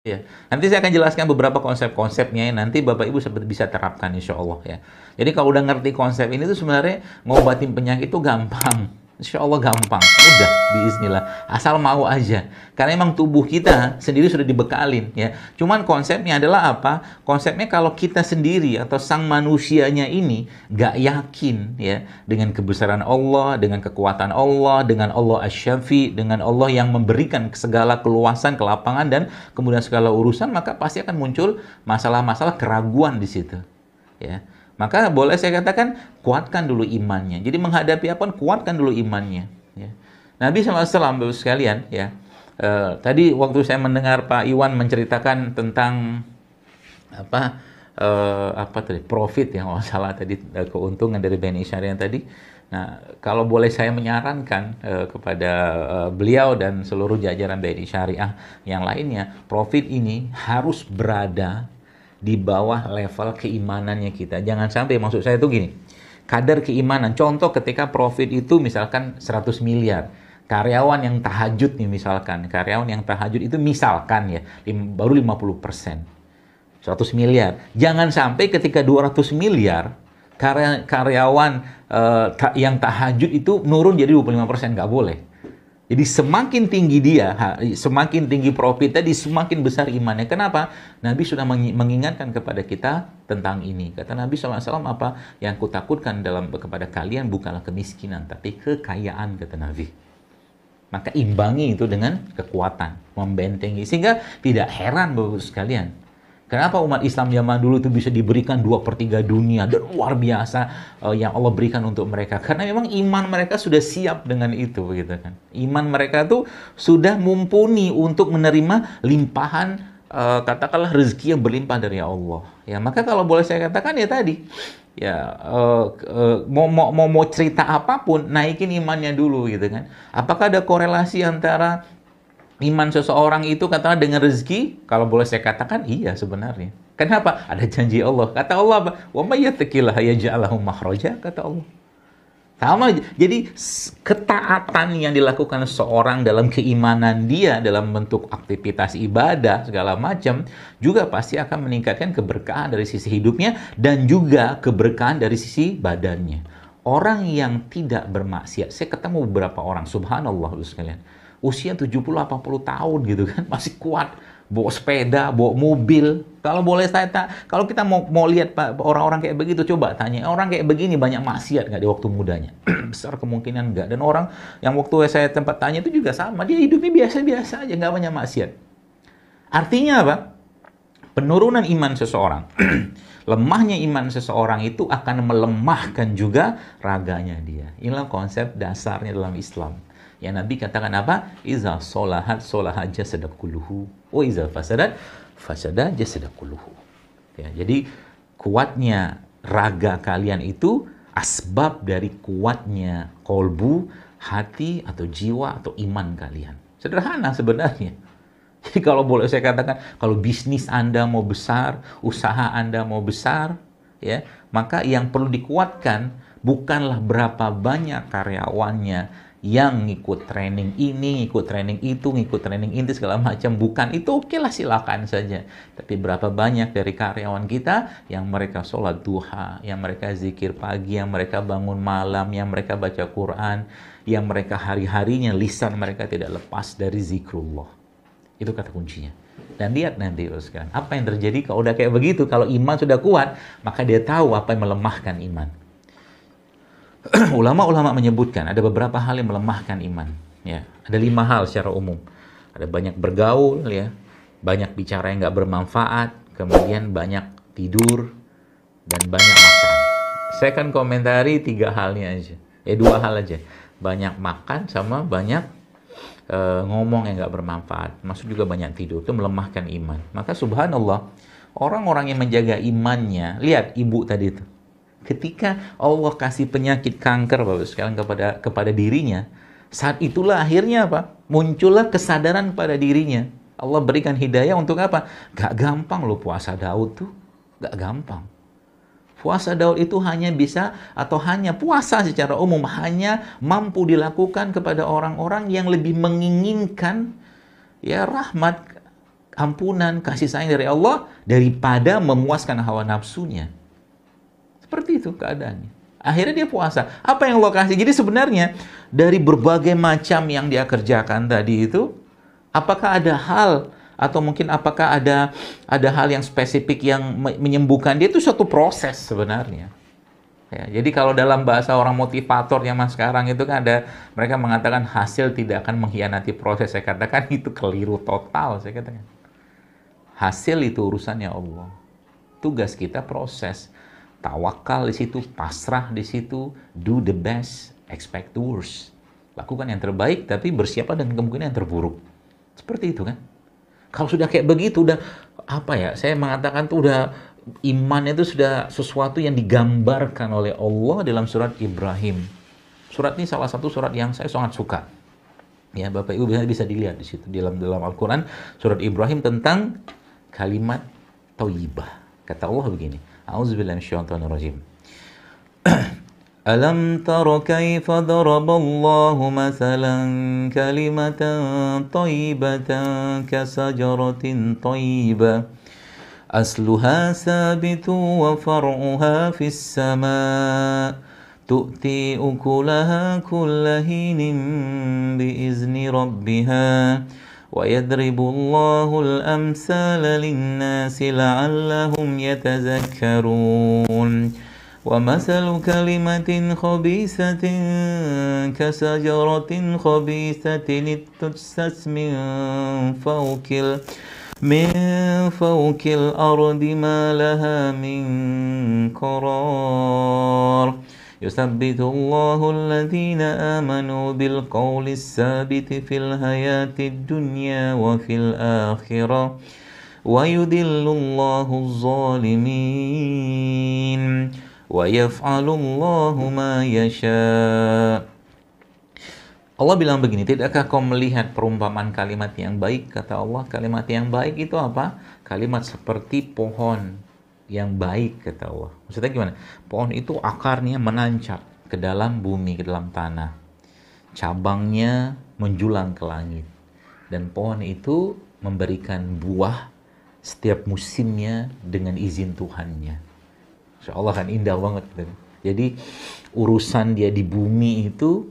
Ya, nanti saya akan jelaskan beberapa konsep-konsepnya ya. Nanti Bapak Ibu bisa terapkan insya Allah ya. Jadi kalau udah ngerti konsep ini tuh sebenarnya ngobatin penyakit itu gampang. Insya Allah gampang, mudah biiznillah. Asal mau aja. Karena emang tubuh kita sendiri sudah dibekalin ya. Cuman konsepnya adalah apa? Konsepnya kalau kita sendiri atau sang manusianya ini gak yakin ya dengan kebesaran Allah, dengan kekuatan Allah, dengan Allah Asy-Syafi, dengan Allah yang memberikan segala keluasan, kelapangan dan kemudian segala urusan, maka pasti akan muncul masalah-masalah keraguan di situ ya. Maka boleh saya katakan, kuatkan dulu imannya. Jadi menghadapi apa, kuatkan dulu imannya. Ya. Nabi SAW, Bapak sekalian, ya. Tadi waktu saya mendengar Pak Iwan menceritakan tentang apa tadi, profit yang salah tadi, keuntungan dari BNI Syariah tadi. Nah, kalau boleh saya menyarankan kepada beliau dan seluruh jajaran BNI Syariah yang lainnya, profit ini harus berada di bawah level keimanannya kita. Jangan sampai, maksud saya itu gini, kadar keimanan. Contoh ketika profit itu misalkan 100 miliar. Karyawan yang tahajud nih misalkan. Karyawan yang tahajud itu misalkan ya, baru 50%. 100 miliar. Jangan sampai ketika 200 miliar, karyawan yang tahajud itu nurun jadi 25%. Nggak boleh. Jadi semakin tinggi dia, semakin tinggi profit tadi, semakin besar imannya. Kenapa? Nabi sudah mengingatkan kepada kita tentang ini. Kata Nabi SAW, apa yang kutakutkan kepada kalian bukanlah kemiskinan, tapi kekayaan, kata Nabi. Maka imbangi itu dengan kekuatan, membentengi. Sehingga tidak heran Bapak sekalian, kenapa umat Islam zaman dulu itu bisa diberikan 2/3 dunia dan luar biasa yang Allah berikan untuk mereka. Karena memang iman mereka sudah siap dengan itu, gitu kan. Iman mereka tuh sudah mumpuni untuk menerima limpahan, katakanlah rezeki yang berlimpah dari Allah. Ya, maka kalau boleh saya katakan ya tadi, ya mau cerita apapun, naikin imannya dulu, gitu kan. Apakah ada korelasi antara iman seseorang itu katakan dengan rezeki? Kalau boleh saya katakan iya sebenarnya. Kenapa? Ada janji Allah. Kata Allah apa? Wa may yattaqillaha yaj'al lahu makhraja, kata Allah. Sama, jadi ketaatan yang dilakukan seseorang dalam keimanan dia, dalam bentuk aktivitas ibadah, segala macam, juga pasti akan meningkatkan keberkahan dari sisi hidupnya dan juga keberkahan dari sisi badannya. Orang yang tidak bermaksiat, saya ketemu beberapa orang, subhanallah sekalian, usia 70-80 tahun gitu kan, masih kuat, bawa sepeda, bawa mobil. Kalau boleh kalau kita mau lihat orang-orang kayak begitu, coba tanya, orang kayak begini banyak maksiat nggak di waktu mudanya? Besar kemungkinan nggak. Dan orang yang waktu saya tempat tanya itu juga sama, dia hidupnya biasa-biasa aja, nggak banyak maksiat. Artinya apa? Penurunan iman seseorang, lemahnya iman seseorang itu akan melemahkan juga raganya dia. Inilah konsep dasarnya dalam Islam. Ya, Nabi katakan apa? Iza solahat solahat jasadak kulluhu, wa iza fasadat fasadat jasadak kulluhu. Ya, jadi kuatnya raga kalian itu asbab dari kuatnya kolbu, hati atau jiwa atau iman kalian. Sederhana sebenarnya. Jadi kalau boleh saya katakan, kalau bisnis Anda mau besar, usaha Anda mau besar, ya, maka yang perlu dikuatkan bukanlah berapa banyak karyawannya yang ngikut training ini, ngikut training itu, ngikut training ini, segala macam. Bukan, itu oke lah, silakan saja. Tapi berapa banyak dari karyawan kita yang mereka sholat duha, yang mereka zikir pagi, yang mereka bangun malam, yang mereka baca Quran, yang mereka hari-harinya lisan mereka tidak lepas dari zikrullah. Itu kata kuncinya. Dan lihat nanti sekarang, apa yang terjadi kalau udah kayak begitu. Kalau iman sudah kuat, maka dia tahu apa yang melemahkan iman. Ulama-ulama menyebutkan ada beberapa hal yang melemahkan iman. Ya, ada 5 hal secara umum. Ada banyak bergaul, ya, banyak bicara yang nggak bermanfaat, kemudian banyak tidur, dan banyak makan. Saya akan komentari 3 halnya aja. 2 hal aja. Banyak makan sama banyak ngomong yang nggak bermanfaat. Maksud juga banyak tidur. Itu melemahkan iman. Maka subhanallah, orang-orang yang menjaga imannya, lihat ibu tadi itu. Ketika Allah kasih penyakit kanker Bapak sekalian kepada dirinya, saat itulah akhirnya apa? Muncullah kesadaran pada dirinya. Allah berikan hidayah untuk apa? Gak gampang loh puasa Daud tuh. Gak gampang. Puasa Daud itu hanya bisa, atau hanya puasa secara umum, hanya mampu dilakukan kepada orang-orang yang lebih menginginkan ya rahmat ampunan, kasih sayang dari Allah daripada memuaskan hawa nafsunya. Seperti itu keadaannya. Akhirnya dia puasa. Apa yang Allah kasih? Jadi sebenarnya dari berbagai macam yang dia kerjakan tadi itu, apakah ada hal atau mungkin apakah ada hal yang spesifik yang menyembuhkan dia? Itu suatu proses sebenarnya. Ya, jadi kalau dalam bahasa orang motivator zaman sekarang itu kan ada, mereka mengatakan hasil tidak akan mengkhianati proses. Saya katakan itu keliru total. Saya katakan hasil itu urusannya Allah. Tugas kita proses. Tawakal di situ, pasrah di situ, do the best, expect the worst. Lakukan yang terbaik, tapi bersiaplah dengan kemungkinan yang terburuk. Seperti itu kan? Kalau sudah kayak begitu, udah apa ya? Saya mengatakan tuh udah iman itu sudah sesuatu yang digambarkan oleh Allah dalam surat Ibrahim. Surat ini salah satu surat yang saya sangat suka. Ya, Bapak Ibu bisa dilihat di situ dalam Al-Qur'an surat Ibrahim tentang kalimat thayyibah. Kata Allah begini. A'udzubillahi minasyaitonirrajim. Alam tara kaifa daraballahu mathalan kalimatan thayyibatan kasajaratin thayyibah asluha sabitu wa far'uha fis sama' tu'ti ukulaha kulla hinin biizni rabbiha وَيَضْرِبُ اللَّهُ الْأَمْثَالَ لِلنَّاسِ لَعَلَّهُمْ يَتَذَكَّرُونَ وَمَثَلُ كَلِمَةٍ خَبِيثَةٍ كَشَجَرَةٍ خَبِيثَةٍ اجْتُثَّتْ مِنْ فَوْقِ الْأَرْضِ مَا لَهَا مِنْ قَرَارٍ يثبت الله الذين آمنوا بالقول الثابت في الحياة الدنيا وفي الآخرة ويذل الله الظالمين ويفعل الله ما يشاء. Allah bilang begini, tidakkah kau melihat perumpamaan kalimat yang baik? Kata Allah, kalimat yang baik itu apa? Kalimat seperti pohon yang baik, kata Allah. Maksudnya gimana? Pohon itu akarnya menancap ke dalam bumi, ke dalam tanah. Cabangnya menjulang ke langit. Dan pohon itu memberikan buah setiap musimnya dengan izin Tuhannya. Insya Allah kan indah banget. Jadi urusan dia di bumi itu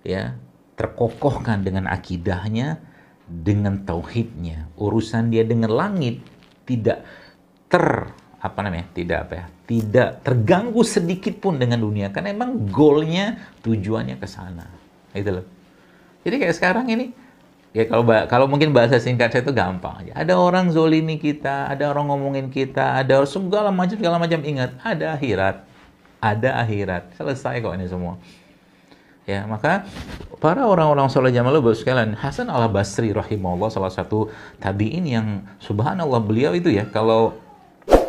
ya terkokohkan dengan akidahnya, dengan tauhidnya. Urusan dia dengan langit tidak tidak terganggu sedikit pun dengan dunia, karena emang goalnya, tujuannya ke sana. Itu loh. Jadi kayak sekarang ini, ya kalau mungkin bahasa singkat saya itu gampang aja. Ada orang zolimi kita, ada orang ngomongin kita, ada segala macam. Ingat, ada akhirat. Selesai kok ini semua. Ya, maka para orang-orang soleh zaman lalu sekalian, Hasan al-Basri rahimahullah, salah satu tabi'in yang subhanallah, beliau itu ya, kalau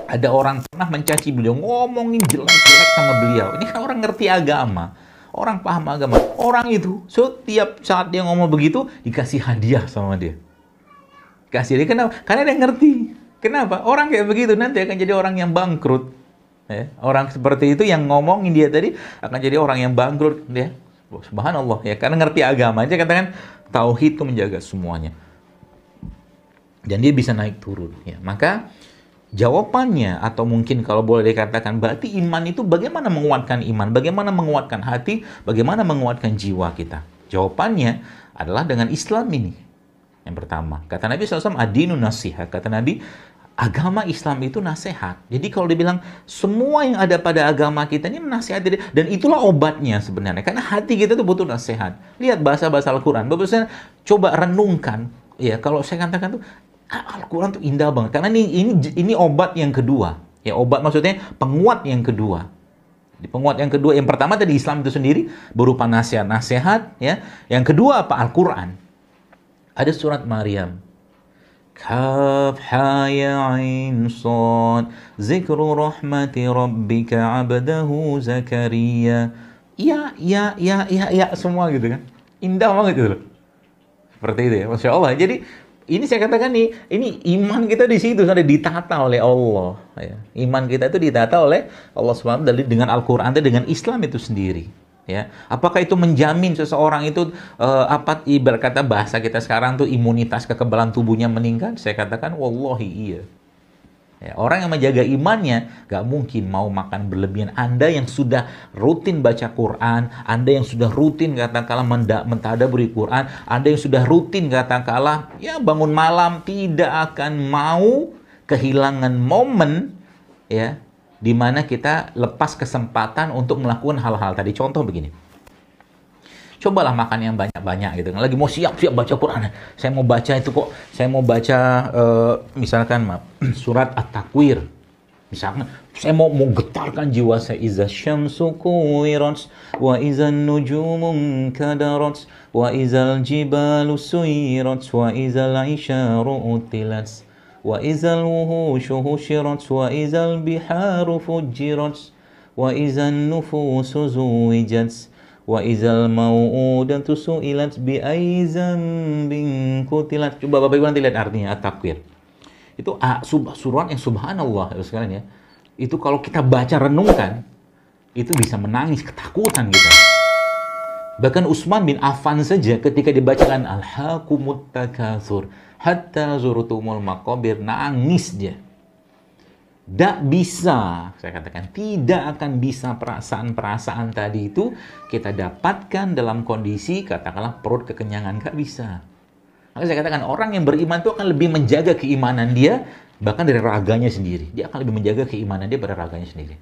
ada orang pernah mencaci beliau, ngomongin jelek-jelek sama beliau. Ini kan orang ngerti agama, orang paham agama. Orang itu setiap saat dia ngomong begitu, dikasih hadiah sama dia. Kasih dia, kenapa? Karena dia ngerti. Kenapa? Orang kayak begitu nanti akan jadi orang yang bangkrut. Ya, orang seperti itu yang ngomongin dia tadi akan jadi orang yang bangkrut. Ya. Subhanallah, ya, karena ngerti agama aja, katakan tauhid itu menjaga semuanya. Dan dia bisa naik turun. Ya. Maka jawabannya, atau mungkin kalau boleh dikatakan, berarti iman itu bagaimana menguatkan iman, bagaimana menguatkan hati, bagaimana menguatkan jiwa kita. Jawabannya adalah dengan Islam ini. Yang pertama, kata Nabi SAW, ad-dinu nasihat. Kata Nabi, agama Islam itu nasihat. Jadi kalau dibilang semua yang ada pada agama kita ini menasihati, dan itulah obatnya sebenarnya. Karena hati kita itu butuh nasihat. Lihat bahasa-bahasa Al-Quran. Bapak coba renungkan. Ya, kalau saya katakan tuh, Al-Quran tuh indah banget, karena ini obat yang kedua. Ya, obat maksudnya penguat yang kedua. Di penguat yang kedua, yang pertama tadi Islam itu sendiri berupa nasihat, ya. Yang kedua apa? Al-Quran. Ada surat Maryam. Kaf ha ya ain sad zikru rahmati rabbika 'abdahu Zakaria. Ya semua gitu kan. Indah banget itu loh. Seperti itu ya, Masya Allah. Jadi ini saya katakan nih, ini iman kita di situ sudah ditata oleh Allah. Ya. Iman kita itu ditata oleh Allah SWT dengan Al-Quran, dengan Islam itu sendiri. Ya, apakah itu menjamin seseorang itu ibarat kata bahasa kita sekarang tuh imunitas kekebalan tubuhnya meningkat? Saya katakan wallahi iya. Ya, orang yang menjaga imannya gak mungkin mau makan berlebihan. Anda yang sudah rutin baca Quran, Anda yang sudah rutin katakanlah mentadaburi Quran, Anda yang sudah rutin katakanlah ya bangun malam, tidak akan mau kehilangan momen ya di mana kita lepas kesempatan untuk melakukan hal-hal tadi. Contoh begini. Cobalah makan yang banyak-banyak gitu. Lagi mau siap-siap baca Quran. Saya mau baca itu kok. Saya mau baca misalkan surat At-Takwir. Misalkan saya mau getarkan jiwa saya. Iza syamsu kuwirat wa izan nujumun kadarat wa izal jibalu suyirat wa izal isyaru utilat wa izal wuhushu husyirat wa izal biharu fujirat wa izan nufusu zuwijat wa izal mau'udatu su'ilat bi ayyi dzambin qutilat. Coba Bapak Ibu nanti lihat artinya At-Takwir. Itu surat yang subhanallah ya sekalian ya. Itu kalau kita baca renungkan, itu bisa menangis ketakutan kita. Bahkan Utsman bin Affan saja ketika dibacakan Alhaakumut takatsur hatta zurtumul maqabir, nangis dia. Tidak bisa, saya katakan, tidak akan bisa perasaan-perasaan tadi itu kita dapatkan dalam kondisi, katakanlah, perut kekenyangan. Nggak bisa. Maka saya katakan, orang yang beriman itu akan lebih menjaga keimanan dia, bahkan dari raganya sendiri. Dia akan lebih menjaga keimanan dia pada raganya sendiri.